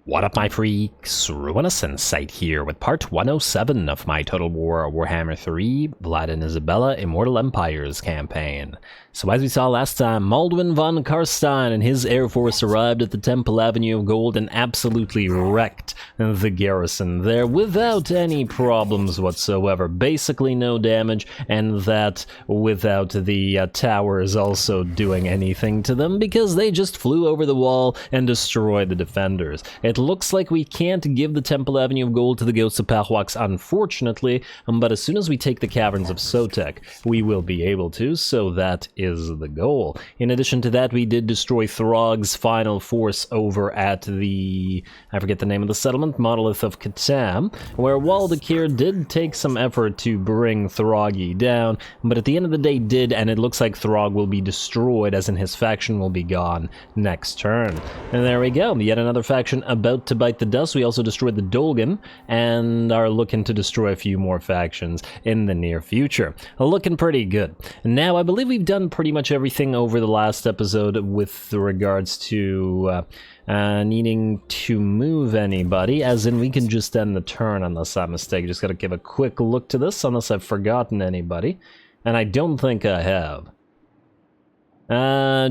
What up, my freaks? RuinusInsight here with part 107 of my Total Warhammer 3 Vlad and Isabella Immortal Empires campaign. So as we saw last time, Vlad von Carstein and his air force arrived at the Temple Avenue of Gold and absolutely wrecked the garrison there without any problems whatsoever. Basically no damage, and that without the towers also doing anything to them because they just flew over the wall and destroyed the defenders. It looks like we can't give the Temple Avenue of Gold to the Ghosts of Parox, unfortunately, but as soon as we take the Caverns of Sotek, we will be able to, so that is the goal. In addition to that, we did destroy Throg's final force over at the, I forget the name of the settlement, Monolith of Catan, where Waldekir did take some effort to bring Throggy down, but at the end of the day did, and it looks like Throg will be destroyed, as in his faction will be gone next turn. And there we go, yet another faction about to bite the dust. We also destroyed the Dolgan, and are looking to destroy a few more factions in the near future. Looking pretty good. Now, I believe we've done pretty much everything over the last episode with regards to needing to move anybody, as in we can just end the turn unless I'm mistaken. Just gotta give a quick look to this, unless I've forgotten anybody, and I don't think I have.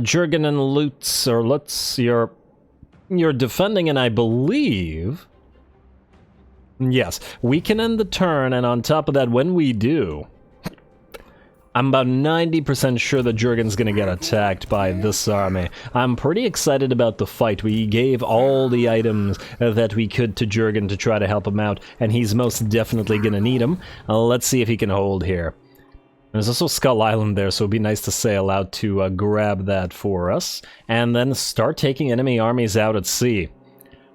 Jurgen and Lutz, or Lutz, you're defending, and I believe, yes, we can end the turn, and on top of that, when we do, I'm about 90% sure that Jurgen's gonna get attacked by this army. I'm pretty excited about the fight. We gave all the items that we could to Jurgen to try to help him out, and he's most definitely gonna need them. Let's see if he can hold here. There's also Skull Island there, so it'd be nice to sail out to grab that for us, and then start taking enemy armies out at sea.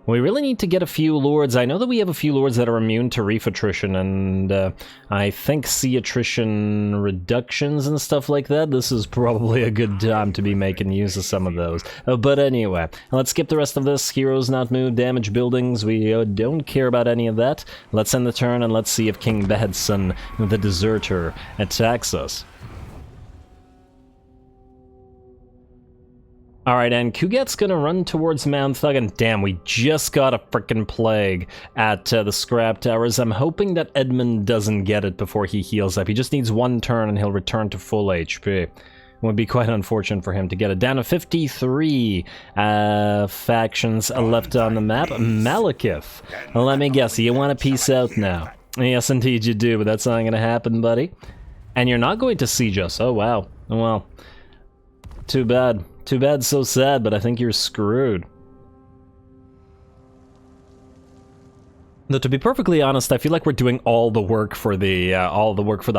We really need to get a few lords. I know that we have a few lords that are immune to reef attrition, and I think sea attrition reductions and stuff like that. This is probably a good time to be making use of some of those. But anyway, let's skip the rest of this. Heroes not moved, damaged buildings, we don't care about any of that. Let's end the turn, and let's see if King Behedson, the Deserter, attacks us. Alright, and Kuget's gonna run towards Mount Thuggin. Damn, we just got a frickin' plague at the Scrap Towers. I'm hoping that Edmund doesn't get it before he heals up. He just needs one turn and he'll return to full HP. It would be quite unfortunate for him to get it. Down to 53 factions left on the map. Malekith, let me guess, you want to peace out now? Yes, indeed you do, but that's not gonna happen, buddy. And you're not going to siege us. Oh, wow. Well, too bad. Too bad, so sad, but I think you're screwed. Though, to be perfectly honest, I feel like we're doing all the work for the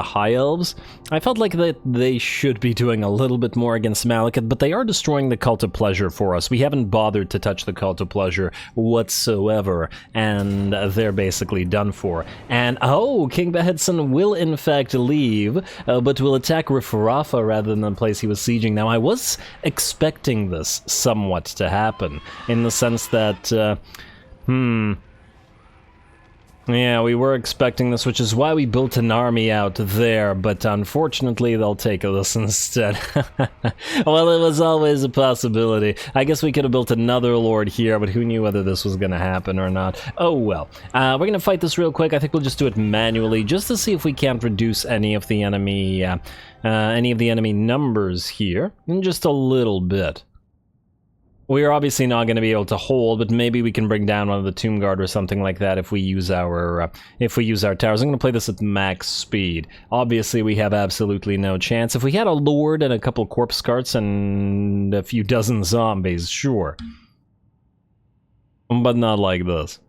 High Elves. I felt like that they should be doing a little bit more against Malekith, but they are destroying the Cult of Pleasure for us. We haven't bothered to touch the Cult of Pleasure whatsoever, and they're basically done for. And, oh, King Behedson will in fact leave, but will attack Rifrafa rather than the place he was sieging. Now, I was expecting this somewhat to happen, in the sense that, yeah, we were expecting this, which is why we built an army out there, but unfortunately they'll take us instead. Well, it was always a possibility. I guess we could have built another lord here, but who knew whether this was going to happen or not. Oh well. We're going to fight this real quick. I think we'll just do it manually, just to see if we can't reduce any of the enemy numbers here, in just a little bit. We are obviously not going to be able to hold, but maybe we can bring down one of the Tomb Guard or something like that if we use our towers. I'm going to play this at max speed. Obviously, we have absolutely no chance. If we had a lord and a couple corpse carts and a few dozen zombies, sure. But not like this.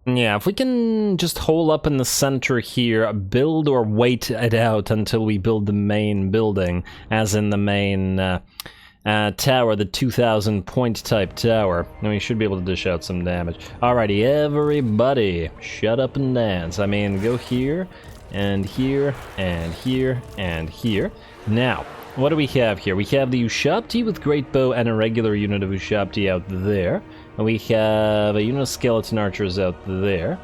Yeah, if we can just hole up in the center here, build or wait it out until we build the main building, as in the main tower, the 2,000 point type tower, and we should be able to dish out some damage. Alrighty, everybody, shut up and dance. I mean, go here, and here, and here, and here. Now, what do we have here? We have the Ushabti with Great Bow and a regular unit of Ushabti out there. And we have a unit of Skeleton Archers out there.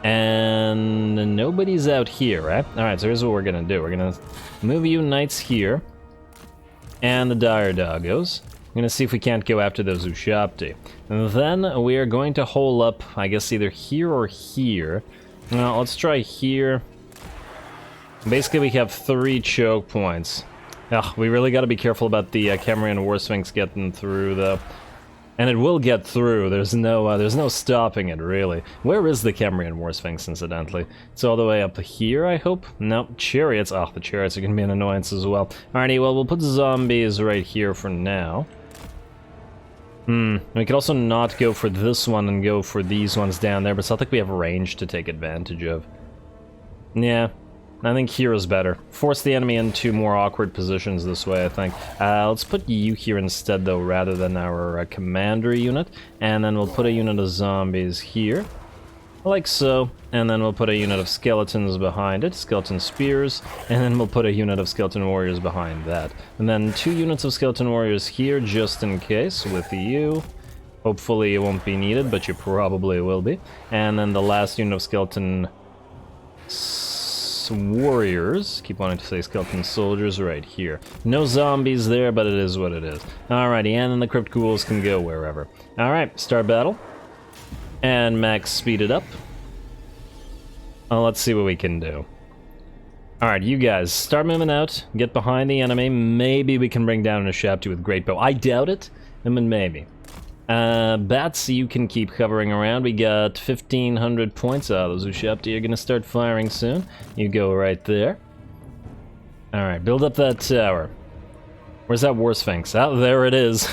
And nobody's out here, right? Alright, so here's what we're gonna do. We're gonna move you knights here. and the dire doggos. I'm gonna see if we can't go after those Ushapti. And then we are going to hole up, I guess, either here or here. Well, let's try here. Basically, we have 3 choke points. Ugh, we really got to be careful about the Cambrian War Sphinx getting through, though. And it will get through. There's no stopping it, really. Where is the Cambrian War Sphinx, incidentally? It's all the way up here, I hope? Nope, chariots. Oh, the chariots are going to be an annoyance as well. Alrighty, well, we'll put zombies right here for now. We could also not go for this one and go for these ones down there, but it's not like we have range to take advantage of. Yeah. I think here is better. Force the enemy into more awkward positions this way, I think. Let's put you here instead, though, rather than our commander unit. And then we'll put a unit of zombies here, like so. And then we'll put a unit of skeletons behind it, skeleton spears. And then we'll put a unit of skeleton warriors behind that. And then 2 units of skeleton warriors here, just in case, with you. Hopefully it won't be needed, but you probably will be. And then the last unit of skeleton warriors, keep wanting to say skeleton soldiers, right here. No zombies there, but it is what it is. Alrighty, and then the crypt ghouls can go wherever. Alright, start battle. And max speed it up. Let's see what we can do. Alright, you guys, start moving out, get behind the enemy. Maybe we can bring down a Ushapti with great bow. I doubt it, I mean maybe. Bats, you can keep hovering around. We got 1,500 points. Those Ushapti are gonna start firing soon. You go right there. Alright, build up that tower. Where's that War Sphinx? Oh, there it is.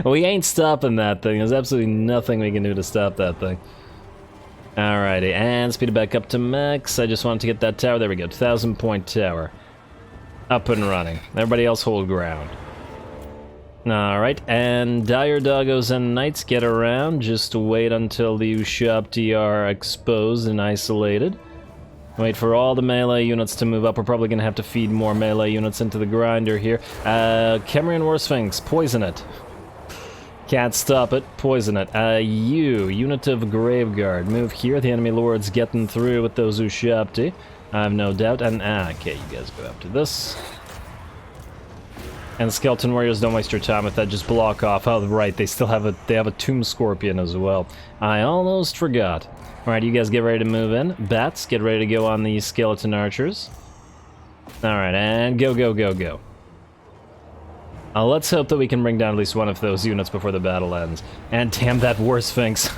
We ain't stopping that thing. There's absolutely nothing we can do to stop that thing. Alrighty, and speed it back up to max. I just wanted to get that tower. There we go, 1,000 point tower. Up and running. Everybody else hold ground. Alright, and dire doggos and knights get around. Just wait until the Ushapti are exposed and isolated. Wait for all the melee units to move up. We're probably going to have to feed more melee units into the grinder here. Cambrian War Sphinx, poison it. Can't stop it, poison it. Unit of Graveguard, move here. The enemy lord's getting through with those Ushapti, I have no doubt. And, okay, you guys go after this. And the skeleton warriors, don't waste your time with that, just block off. Oh, right, they still have a tomb scorpion as well. I almost forgot. Alright, you guys get ready to move in. Bats, get ready to go on these skeleton archers. Alright, and go, go, go, go. Let's hope that we can bring down at least one of those units before the battle ends. And damn that War Sphinx.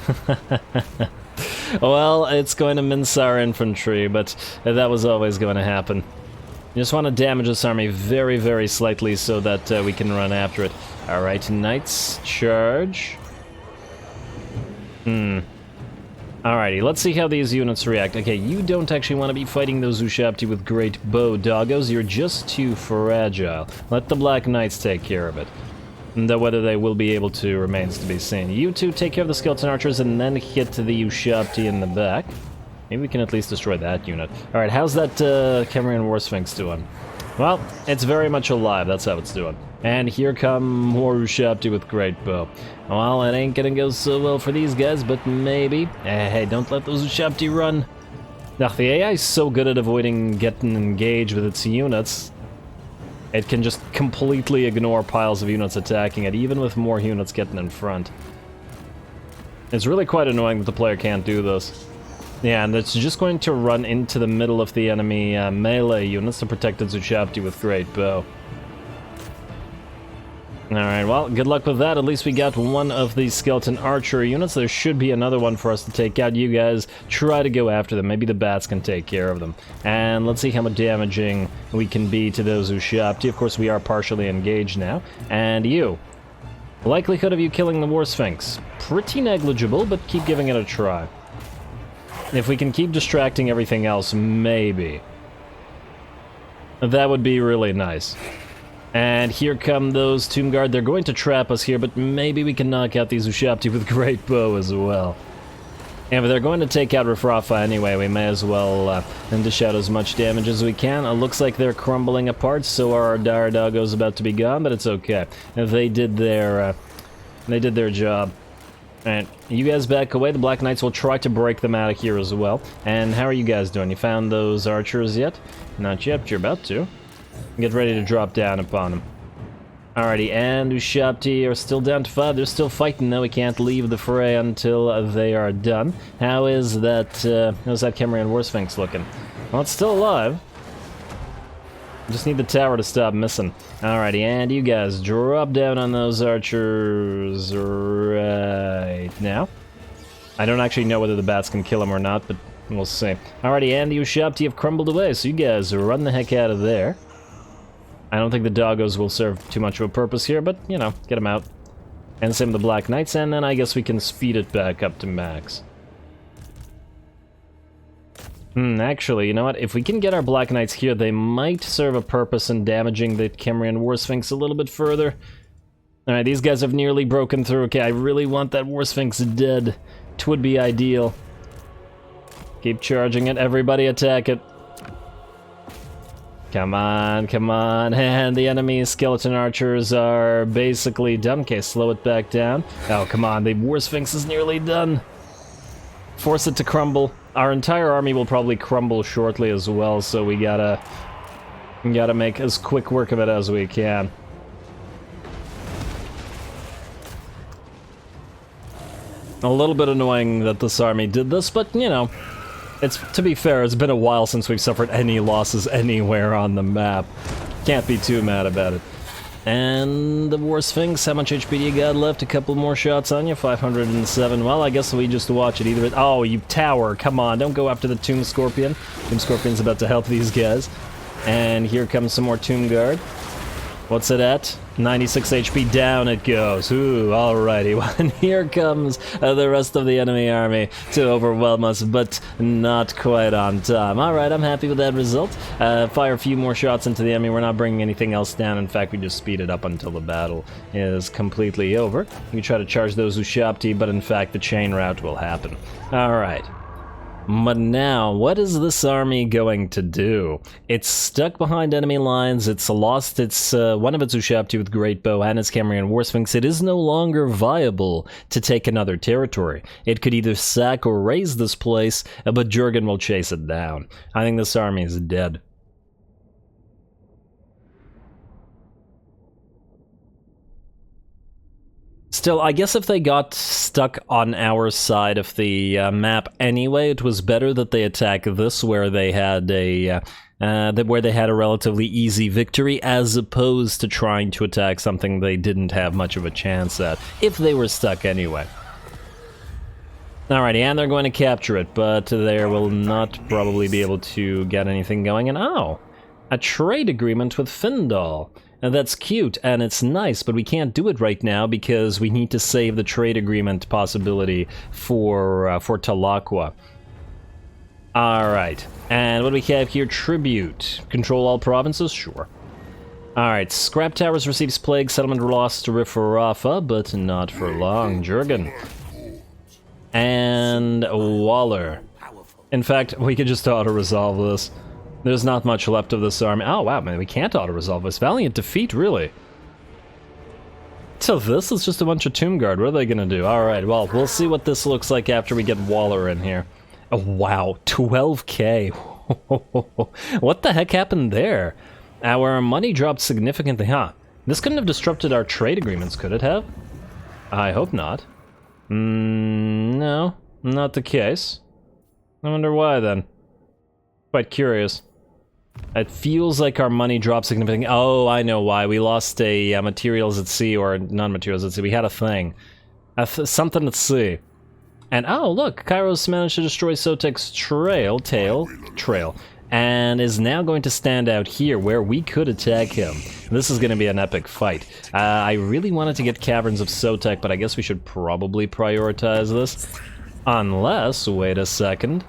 Well, it's going to mince our infantry, but that was always going to happen. You just want to damage this army very, very slightly so that we can run after it. Alright, knights, charge. Alrighty, let's see how these units react. Okay, you don't actually want to be fighting those Ushapti with great bow doggos. You're just too fragile. Let the Black Knights take care of it. Though whether they will be able to remains to be seen. You two take care of the skeleton archers and then hit the Ushapti in the back. Maybe we can at least destroy that unit. Alright, how's that Cambrian War Sphinx doing? Well, it's very much alive, that's how it's doing. And here come more Ushapti with great bow. Well, it ain't gonna go so well for these guys, but maybe. Hey, don't let those Ushapti run. Now, the AI is so good at avoiding getting engaged with its units. It can just completely ignore piles of units attacking it, even with more units getting in front. It's really quite annoying that the player can't do this. Yeah, and it's just going to run into the middle of the enemy melee units to protect its Ushapti with great bow. Alright, well, good luck with that. At least we got one of these skeleton archer units. There should be another one for us to take out. You guys try to go after them. Maybe the bats can take care of them. And let's see how much damaging we can be to those Ushapti. Of course, we are partially engaged now. And you. Likelihood of you killing the War Sphinx. Pretty negligible, but keep giving it a try. If we can keep distracting everything else, maybe. That would be really nice. And here come those Tomb Guard. They're going to trap us here, but maybe we can knock out these Ushapti with great bow as well. And if they're going to take out Rafrafa anyway, we may as well dish out as much damage as we can. It looks like they're crumbling apart, so our dire doggo's about to be gone, but it's okay. They did their job. And you guys back away. The Black Knights will try to break them out of here as well. And how are you guys doing? You found those archers yet? Not yet, but you're about to. Get ready to drop down upon them. Alrighty, and Ushabti are still down to 5. They're still fighting, though. We can't leave the fray until they are done. How's that Khemrian War Sphinx looking? Well, it's still alive. Just need the tower to stop missing. Alrighty, and you guys drop down on those archers right now. I don't actually know whether the bats can kill them or not, but we'll see. Alrighty, and the Ushabti have crumbled away, so you guys run the heck out of there. I don't think the doggos will serve too much of a purpose here, but, you know, get them out. And same with the Black Knights, and then I guess we can speed it back up to max. Actually, you know what? If we can get our Black Knights here, they might serve a purpose in damaging the Khemrian War Sphinx a little bit further. Alright, these guys have nearly broken through. Okay, I really want that War Sphinx dead. It would be ideal. Keep charging it. Everybody attack it. Come on, come on. And the enemy skeleton archers are basically done. Okay, slow it back down. Oh, come on. The War Sphinx is nearly done. Force it to crumble. Our entire army will probably crumble shortly as well, so we gotta make as quick work of it as we can. A little bit annoying that this army did this, but, you know, to be fair, it's been a while since we've suffered any losses anywhere on the map. Can't be too mad about it. And the War Sphinx, how much HP do you got left? A couple more shots on you? 507. Well, I guess we just watch it either. Oh, you tower, come on, don't go after the Tomb Scorpion. Tomb Scorpion's about to help these guys. And here comes some more Tomb Guard. What's it at? 96 HP, down it goes. Ooh, alrighty. Well, and here comes the rest of the enemy army to overwhelm us, but not quite on time. Alright, I'm happy with that result. Fire a few more shots into the enemy. We're not bringing anything else down. In fact, we just speed it up until the battle is completely over. We try to charge those Ushabti, but in fact, the chain rout will happen. Alright. But now, what is this army going to do? It's stuck behind enemy lines, it's lost its one of its Ushabti with Great Bow and its Khemrian War Sphinx. It is no longer viable to take another territory. It could either sack or raise this place, but Jurgen will chase it down. I think this army is dead. Still, I guess if they got stuck on our side of the map anyway, it was better that they attack this where they had a relatively easy victory, as opposed to trying to attack something they didn't have much of a chance at, if they were stuck anyway. Alrighty, and they're going to capture it, but they will not probably be able to get anything going. And oh, a trade agreement with Findal. And that's cute, and it's nice, but we can't do it right now because we need to save the trade agreement possibility for Talaqua. Alright, and what do we have here? Tribute. Control all provinces? Sure. Alright, Scrap Towers receives Plague, Settlement lost to Rifarafa, but not for long. Jurgen. And Waller. In fact, we could just auto-resolve this. There's not much left of this army. Oh, wow, man, we can't auto-resolve this. Valiant defeat, really? So this is just a bunch of Tomb Guard. What are they gonna do? Alright, well, we'll see what this looks like after we get Waller in here. Oh, wow, 12k. What the heck happened there? Our money dropped significantly, huh? This couldn't have disrupted our trade agreements, could it have? I hope not. No, not the case. I wonder why, then. Quite curious. It feels like our money dropped significantly. Oh, I know why. We lost a materials at sea, or non-materials at sea. We had a thing. Something at sea. And oh, look, Kairos managed to destroy Sotek's trail, and is now going to stand out here where we could attack him. This is going to be an epic fight. I really wanted to get Caverns of Sotek, but I guess we should probably prioritize this. Unless, wait a second.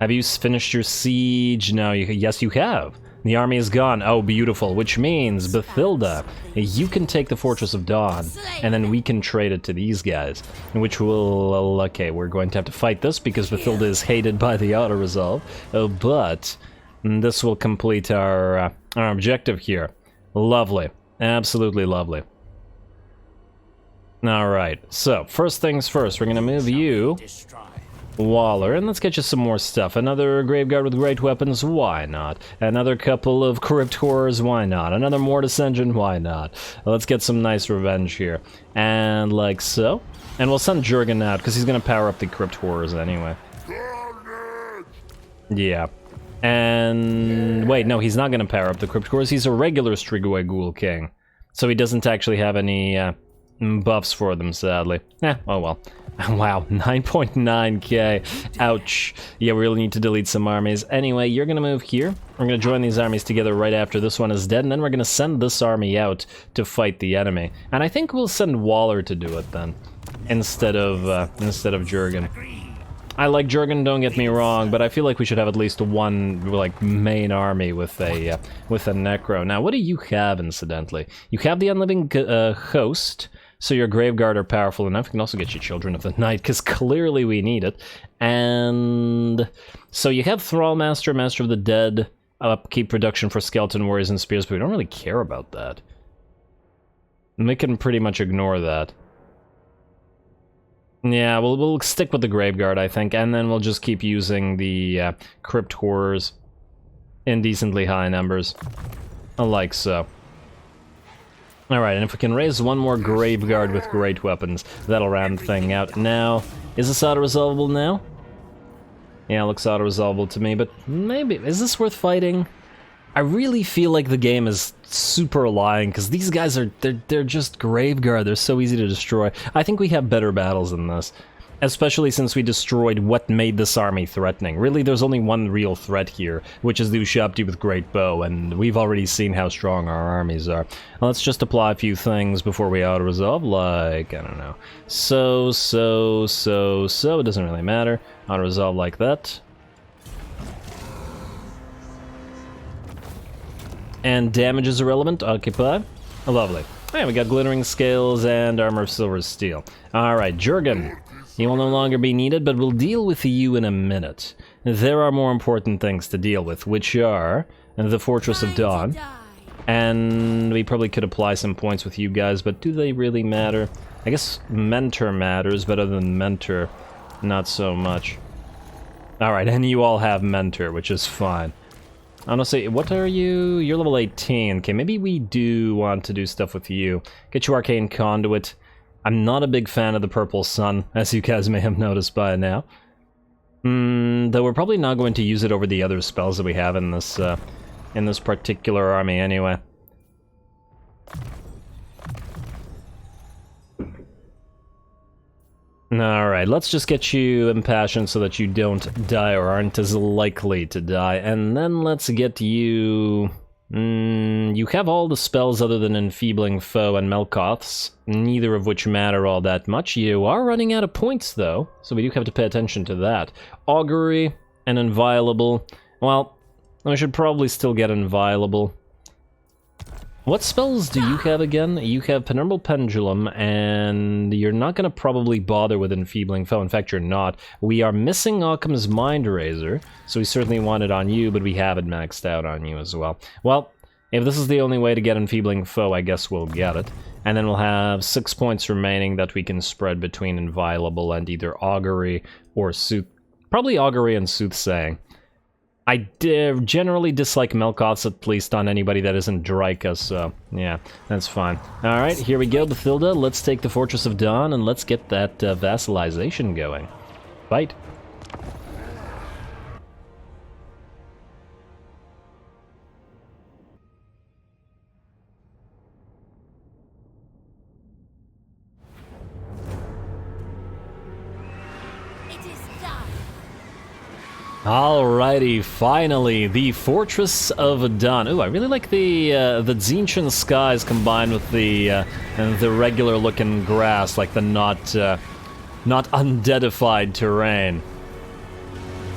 Have you finished your siege? No, yes you have. The army is gone. Oh, beautiful. Which means, Bathilda, you can take the Fortress of Dawn, and then we can trade it to these guys. Which will... okay, we're going to have to fight this because Bathilda is hated by the auto-resolve. But this will complete our objective here. Lovely. Absolutely lovely. Alright, so, first things first, we're going to move you Waller, and let's get you some more stuff. Another Graveguard with great weapons, why not? Another couple of Crypt Horrors, why not? Another Mortis Engine, why not? Let's get some nice revenge here. And like so. And we'll send Jurgen out, because he's going to power up the Crypt Horrors anyway. Yeah. And wait, no, he's not going to power up the Crypt Horrors. He's a regular Strigoi Ghoul King. So he doesn't actually have any buffs for them, sadly. Oh well. Wow, 9.9k. Ouch. Yeah, we really need to delete some armies. Anyway, you're gonna move here. We're gonna join these armies together right after this one is dead, and then we're gonna send this army out to fight the enemy. And I think we'll send Waller to do it then, instead of Jurgen. I like Jurgen, don't get me wrong, but I feel like we should have at least one, like, main army with a Necro. Now, what do you have, incidentally? You have the Unliving Host, so your Graveguard are powerful enough. You can also get your Children of the Night, because clearly we need it. And so you have Thrallmaster, Master of the Dead, upkeep production for Skeleton Warriors and Spears, but we don't really care about that. And we can pretty much ignore that. Yeah, we'll stick with the Graveguard, I think, and then we'll just keep using the Crypt Horrors in decently high numbers. Like so. Alright, and if we can raise one more Graveguard with great weapons, that'll round the thing out. Now, is this auto-resolvable now? Yeah, it looks auto-resolvable to me, but maybe... Is this worth fighting? I really feel like the game is super lying, because these guys are... They're just Graveguard, they're so easy to destroy. I think we have better battles than this. Especially since we destroyed what made this army threatening. Really, there's only one real threat here, which is the Ushabti with Great Bow, and we've already seen how strong our armies are. Let's just apply a few things before we auto-resolve, like, I don't know. So, it doesn't really matter. Auto-resolve like that. And damage is irrelevant, occupy. Lovely. Yeah, we got Glittering Scales and Armor of Silver Steel. Alright, Jurgen. You will no longer be needed, but we'll deal with you in a minute. There are more important things to deal with, which are the Fortress of Dawn. And we probably could apply some points with you guys, but do they really matter? I guess Mentor matters, but other than Mentor, not so much. Alright, and you all have Mentor, which is fine. Honestly, what are you? You're level 18. Okay, maybe we do want to do stuff with you. Get you Arcane Conduit. I'm not a big fan of the Purple Sun, as you guys may have noticed by now. Though we're probably not going to use it over the other spells that we have in this particular army anyway. Alright, let's just get you impassioned so that you don't die or aren't as likely to die. And then let's get you... you have all the spells other than Enfeebling Foe and Melkoth's, neither of which matter all that much. You are running out of points, though, so we do have to pay attention to that. Augury and Inviolable. Well, we should probably still get Inviolable. What spells do you have again? You have Penumbral Pendulum, and you're not going to probably bother with Enfeebling Foe. In fact, you're not. We are missing Occam's Mind Razor, so we certainly want it on you, but we have it maxed out on you as well. Well, if this is the only way to get Enfeebling Foe, I guess we'll get it. And then we'll have 6 points remaining that we can spread between Inviolable and either Augury or probably Augury and Soothsaying. I generally dislike Melkoth's, at least on anybody that isn't Drika, so yeah, that's fine. Alright, here we go, Bathilda. Let's take the Fortress of Dawn and let's get that vassalization going. Fight. Alrighty, finally, the Fortress of Dawn. Ooh, I really like the Tzeentch skies combined with the regular-looking grass, like the not undeadified terrain.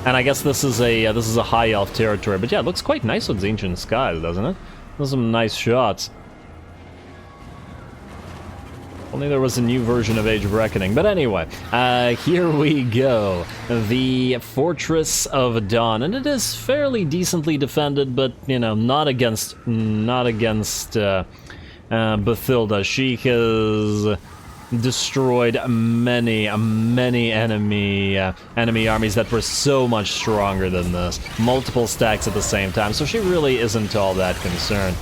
And I guess this is a high elf territory, but yeah, it looks quite nice with Tzeentch skies, doesn't it? Those are some nice shots. Only there was a new version of Age of Reckoning. But anyway, here we go. The Fortress of Dawn. And it is fairly decently defended, but, you know, not against Bathilda. She has destroyed many enemy armies that were so much stronger than this. Multiple stacks at the same time, so she really isn't all that concerned.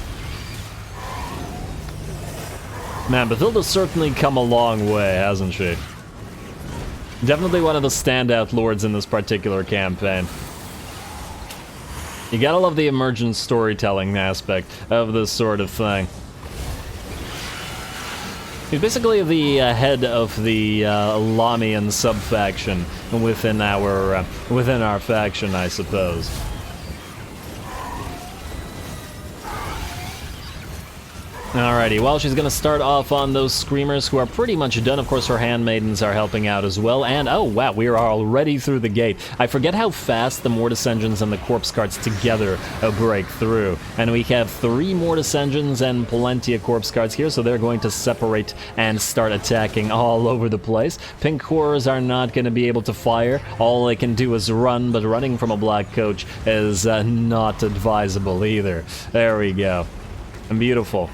Man, Bathilda's certainly come a long way, hasn't she? Definitely one of the standout lords in this particular campaign. You gotta love the emergent storytelling aspect of this sort of thing. He's basically the head of the Lamian sub-faction within our faction, I suppose. Alrighty, well, she's gonna start off on those Screamers, who are pretty much done. Of course, her handmaidens are helping out as well, and oh wow, we are already through the gate. I forget how fast the Mortis Engines and the Corpse Carts together break through. And we have 3 Mortis Engines and plenty of Corpse Carts here, so they're going to separate and start attacking all over the place. Pink Horrors are not going to be able to fire. All they can do is run, but running from a black coach is not advisable either. There we go. And beautiful.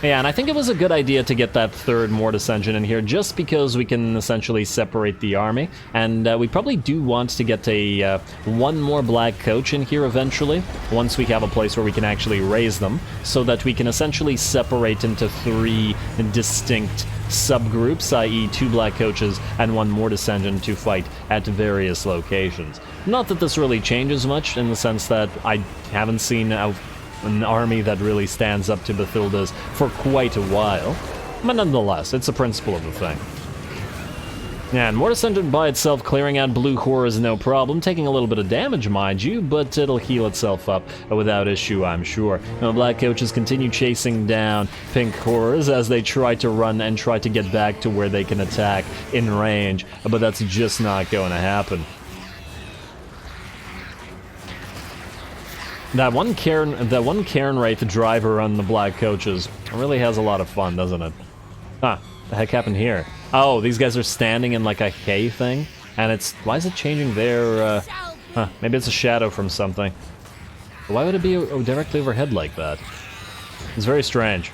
Yeah, and I think it was a good idea to get that 3rd Mortis Engine in here, just because we can essentially separate the army, and we probably do want to get a 1 more black coach in here eventually, once we have a place where we can actually raise them, so that we can essentially separate into 3 distinct subgroups, i.e. 2 black coaches and 1 Mortis Engine to fight at various locations. Not that this really changes much, in the sense that I haven't seen an army that really stands up to Bathilda's for quite a while, but nonetheless, it's a principle of the thing. Yeah, and Mortis Engine by itself clearing out blue horrors no problem, taking a little bit of damage, mind you, but it'll heal itself up without issue, I'm sure. Now, black coaches continue chasing down pink horrors as they try to run and try to get back to where they can attack in range, but that's just not going to happen. That one Cairn Wraith driver on the black coaches really has a lot of fun, doesn't it? Huh, the heck happened here? Oh, these guys are standing in like a K thing, and it's... why is it changing their, huh, maybe it's a shadow from something. Why would it be directly overhead like that? It's very strange.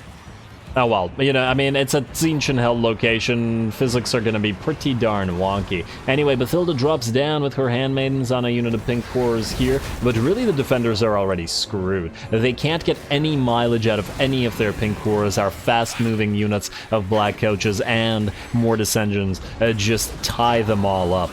Oh well, you know, I mean, it's a TZEENTCH held location, physics are gonna be pretty darn wonky. Anyway, Bathilda drops down with her handmaidens on a unit of pink horrors here, but really the defenders are already screwed. They can't get any mileage out of any of their pink horrors. Our fast-moving units of black coaches and Mortis Engines just tie them all up.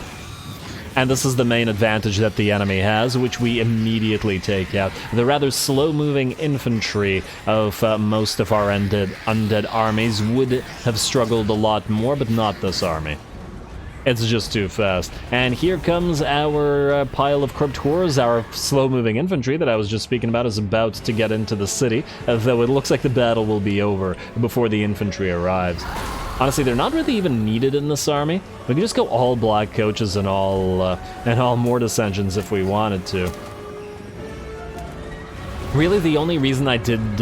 And this is the main advantage that the enemy has, which we immediately take out. The rather slow-moving infantry of most of our undead armies would have struggled a lot more, but not this army. It's just too fast. And here comes our pile of crypt horrors. Our slow-moving infantry that I was just speaking about is about to get into the city, though it looks like the battle will be over before the infantry arrives. Honestly, they're not really even needed in this army. We can just go all black coaches and all Mortis Engines if we wanted to. Really, the only reason I didn't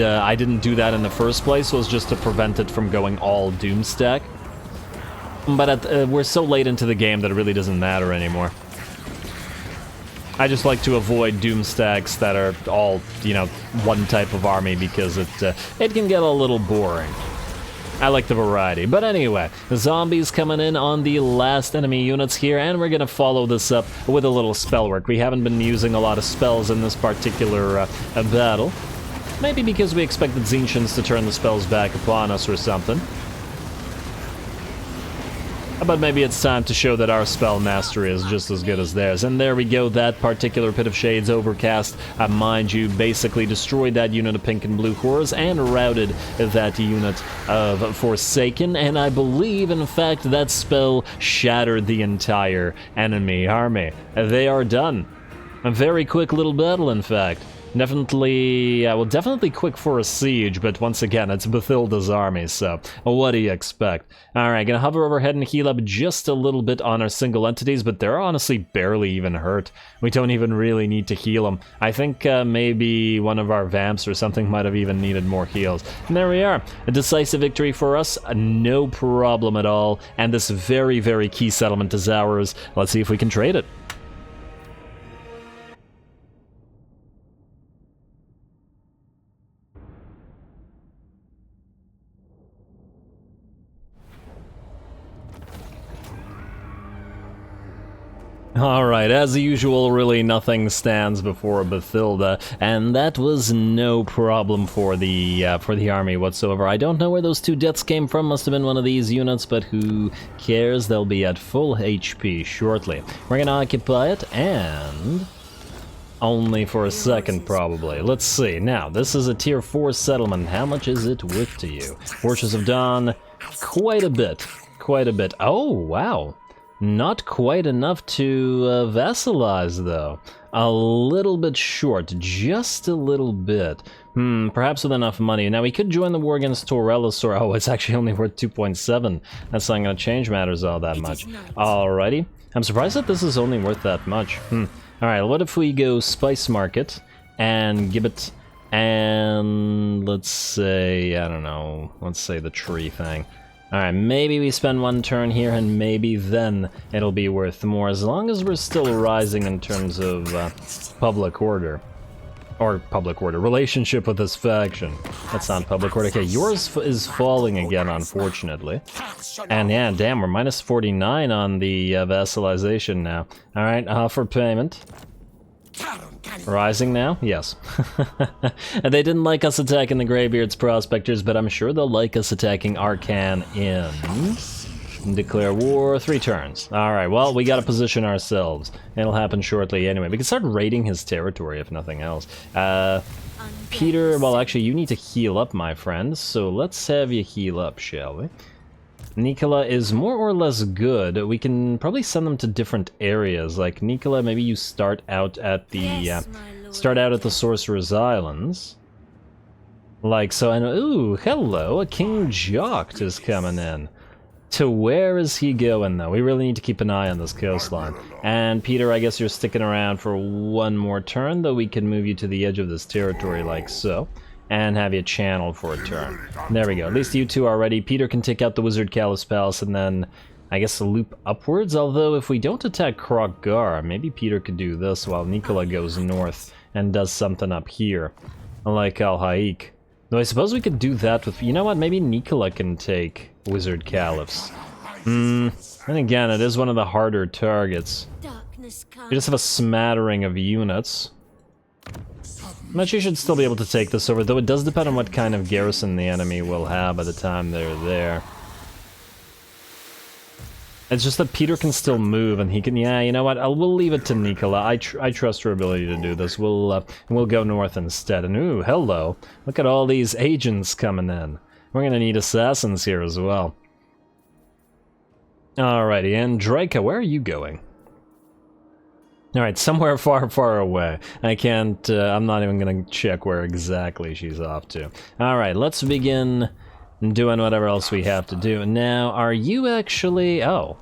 do that in the first place was just to prevent it from going all Doomstack. But we're so late into the game that it really doesn't matter anymore. I just like to avoid Doomstacks that are all, you know, one type of army, because it can get a little boring. I like the variety. But anyway, zombies coming in on the last enemy units here, and we're gonna follow this up with a little spell work. We haven't been using a lot of spells in this particular battle. Maybe because we expect the TZEENTCHs to turn the spells back upon us or something. But maybe it's time to show that our spell mastery is just as good as theirs. And there we go, that particular Pit of Shades Overcast, mind you, basically destroyed that unit of pink and blue horrors and routed that unit of Forsaken. And I believe, in fact, that spell shattered the entire enemy army. They are done. A very quick little battle, in fact. Definitely, well, definitely quick for a siege, but once again, it's Bathilda's army, so what do you expect? Alright, gonna hover overhead and heal up just a little bit on our single entities, but they're honestly barely even hurt. We don't even really need to heal them. I think maybe one of our vamps or something might have even needed more heals. And there we are. A decisive victory for us, no problem at all, and this very, very key settlement is ours. Let's see if we can trade it. Alright, as usual, really nothing stands before Bathilda, and that was no problem for the army whatsoever. I don't know where those 2 deaths came from, must have been one of these units, but who cares? They'll be at full HP shortly. We're gonna occupy it, and... only for a second, probably. Let's see. Now, this is a tier 4 settlement. How much is it worth to you? Fortress of Dawn, quite a bit. Quite a bit. Oh, wow. Not quite enough to vassalize, though. A little bit short, just a little bit. Perhaps with enough money. Now, we could join the war against Torellis, or... oh, it's actually only worth 2.7. That's not going to change matters all that much. Alrighty. I'm surprised that this is only worth that much. Alright, what if we go Spice Market and Gibbet and... let's say... I don't know. Let's say the tree thing. Alright, maybe we spend 1 turn here, and maybe then it'll be worth more, as long as we're still rising in terms of public order. Or public order, relationship with this faction. That's not public order. Okay, yours is falling again, unfortunately. And yeah, damn, we're minus 49 on the vassalization now. Alright, offer payment. Rising now? Yes. And they didn't like us attacking the Greybeard's Prospectors, but I'm sure they'll like us attacking Arcan in... declare war, 3 turns. Alright, well, we gotta position ourselves. It'll happen shortly anyway. We can start raiding his territory, if nothing else. Peter, well, actually, you need to heal up, my friend, so let's have you heal up, shall we? Nicola is more or less good. We can probably send them to different areas. Like, Nicola, maybe you start out at the, Sorcerer's Islands. Like, so, and, ooh, hello, a King Jocked is coming in. To where is he going, though? We really need to keep an eye on this coastline. And Peter, I guess you're sticking around for 1 more turn, though we can move you to the edge of this territory like so, and have you channeled for a turn. There we go. At least you 2 are ready. Peter can take out the Wizard Callus Palace and then, I guess, loop upwards. Although, if we don't attack Krog-Gar, maybe Peter could do this while Nicola goes north and does something up here, like Al-Haik. Though I suppose we could do that with... you know what? Maybe Nicola can take Wizard Caliphs. And again, it is one of the harder targets. We just have a smattering of units. But you should still be able to take this over, though it does depend on what kind of garrison the enemy will have by the time they're there. It's just that Peter can still move, and he can... yeah, you know what? We'll leave it to Nicola. I trust her ability to do this. We'll go north instead. And ooh, hello. Look at all these agents coming in. We're gonna need assassins here as well. Alrighty, and Draca, where are you going? Alright, somewhere far, far away. I can't... I'm not even gonna check where exactly she's off to. Alright, let's begin... doing whatever else we have to do. Now, are you actually... oh.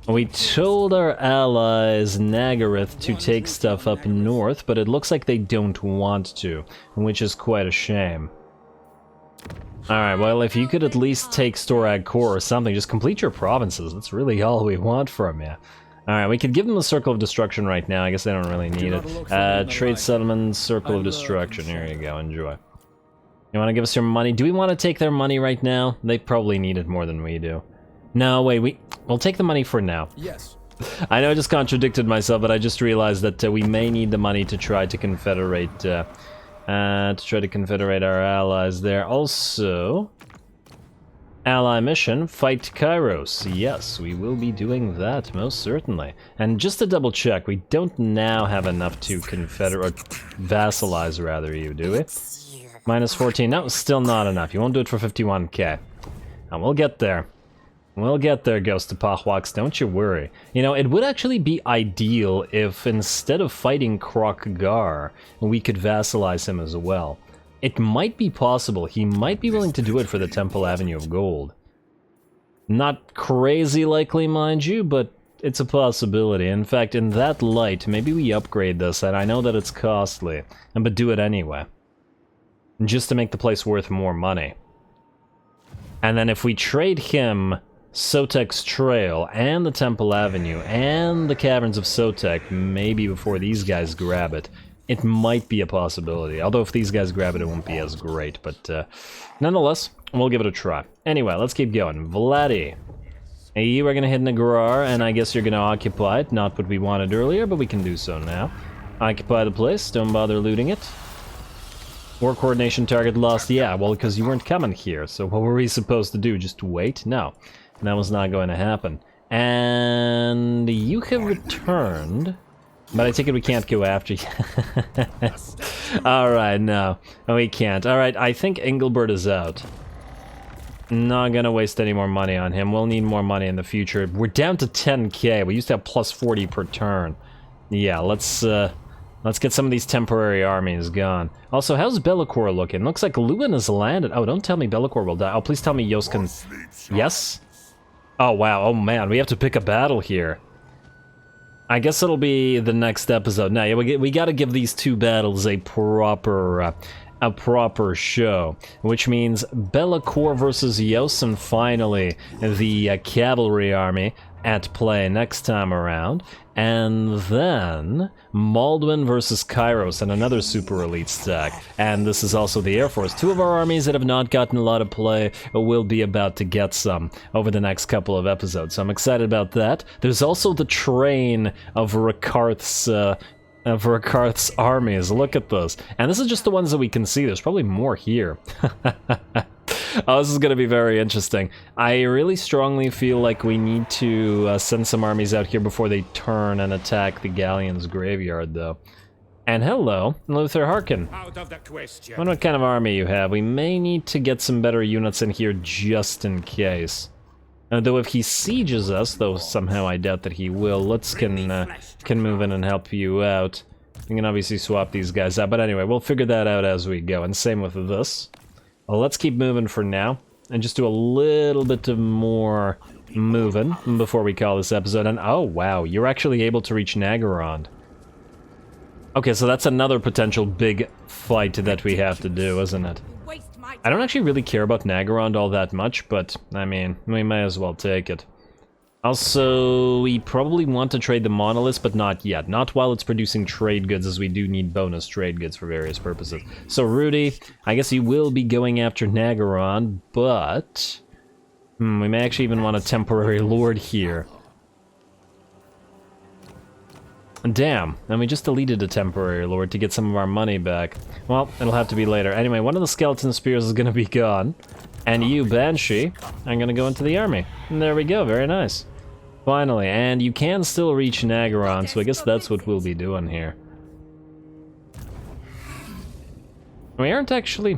We told our allies, Nagaroth, to take stuff up north, but it looks like they don't want to, which is quite a shame. Alright, well, if you could at least take Storag Core or something, just complete your provinces. That's really all we want from you. Alright, we could give them the Circle of Destruction right now. I guess they don't really need it. Trade Settlement, Circle of Destruction. Here you go, enjoy. You want to give us your money? Do we want to take their money right now? They probably need it more than we do. No, wait, we'll take the money for now. Yes. I know I just contradicted myself, but I just realized that we may need the money to try to confederate, our allies there. Also, ally mission, fight Kairos. Yes, we will be doing that, most certainly. And just to double check, we don't now have enough to confederate, or vassalize rather, you, do we? Minus 14, no, still not enough. You won't do it for 51k. And we'll get there. We'll get there, Ghost of Pahwax, don't you worry. You know, it would actually be ideal if instead of fighting Krog-Gar, we could vassalize him as well. It might be possible. He might be willing to do it for the Temple Avenue of Gold. Not crazy likely, mind you, but it's a possibility. In fact, in that light, maybe we upgrade this, and I know that it's costly, but do it anyway. Just to make the place worth more money. And then if we trade him Sotek's Trail and the Temple Avenue and the Caverns of Sotek, maybe before these guys grab it, it might be a possibility. Although if these guys grab it, it won't be as great. But nonetheless, we'll give it a try. Anyway, let's keep going. Vladdy. You are gonna hit Nagrar, and I guess you're gonna occupy it. Not what we wanted earlier, but we can do so now. Occupy the place, don't bother looting it. War coordination target lost, yeah, well, because you weren't coming here, so what were we supposed to do? Just wait? No, that was not going to happen. And you have returned, but I take it we can't go after you. Alright, no, we can't. Alright, I think Engelbert is out. Not gonna waste any more money on him. We'll need more money in the future. We're down to 10k. We used to have plus 40 per turn. Yeah, let's get some of these temporary armies gone. Also, how's Bellicor looking? Looks like Lewin has landed. Oh, don't tell me Bellicor will die. Oh, please tell me Yost can... Yes? Oh, wow. Oh, man. We have to pick a battle here. I guess it'll be the next episode. Now, yeah, we gotta give these two battles a proper show, which means Bellicor versus Yost, and finally the cavalry army at play next time around, and then Maldwin versus Kairos and another super elite stack. And this is also the Air Force. Two of our armies that have not gotten a lot of play will be about to get some over the next couple of episodes, so I'm excited about that. There's also the train of Rakarth's armies. Look at this. And this is just the ones that we can see. There's probably more here. Oh, this is going to be very interesting. I really strongly feel like we need to send some armies out here before they turn and attack the Galleon's graveyard, though. And hello, Luther Harkin. Out of the question. I wonder what kind of army you have. We may need to get some better units in here just in case. Though if he sieges us, though somehow I doubt that he will, Lutz can move in and help you out. You can obviously swap these guys out, but anyway, we'll figure that out as we go. And same with this. Well, let's keep moving for now, and just do a little bit of more moving before we call this episode. And oh wow, you're actually able to reach Nagarond. Okay, so that's another potential big fight that we have to do, isn't it? I don't actually really care about Nagarond all that much, but I mean, we may as well take it. Also, we probably want to trade the monoliths, but not yet. Not while it's producing trade goods, as we do need bonus trade goods for various purposes. So, Rudy, I guess you will be going after Nagarond, but... we may actually even want a temporary lord here. Damn, and we just deleted a temporary lord to get some of our money back. Well, it'll have to be later. Anyway, one of the skeleton spears is going to be gone. And you, Banshee, are going to go into the army. And there we go, very nice. Finally, and you can still reach Nagarond, so I guess that's what we'll be doing here. We aren't actually,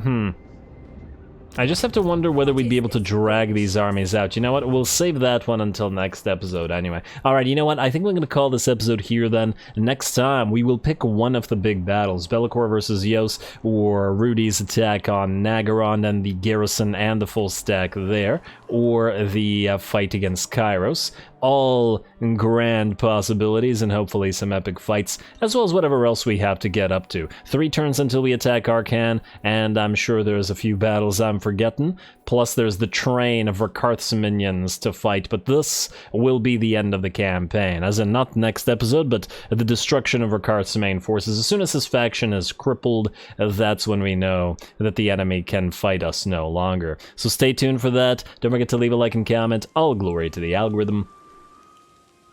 I just have to wonder whether we'd be able to drag these armies out. You know what? We'll save that one until next episode anyway. Alright, you know what? I think we're going to call this episode here then. Next time, we will pick one of the big battles. Bellicor versus Yost, or Rudy's attack on Nagarond and the garrison and the full stack there. Or the fight against Kairos. All grand possibilities and hopefully some epic fights, as well as whatever else we have to get up to. 3 turns until we attack Arcan, and I'm sure there's a few battles I'm forgetting. Plus there's the train of Rakarth's minions to fight, but this will be the end of the campaign. As in, not next episode, but the destruction of Rakarth's main forces. As soon as his faction is crippled, that's when we know that the enemy can fight us no longer. So stay tuned for that. Don't forget to leave a like and comment. All glory to the algorithm.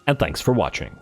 And thanks for watching.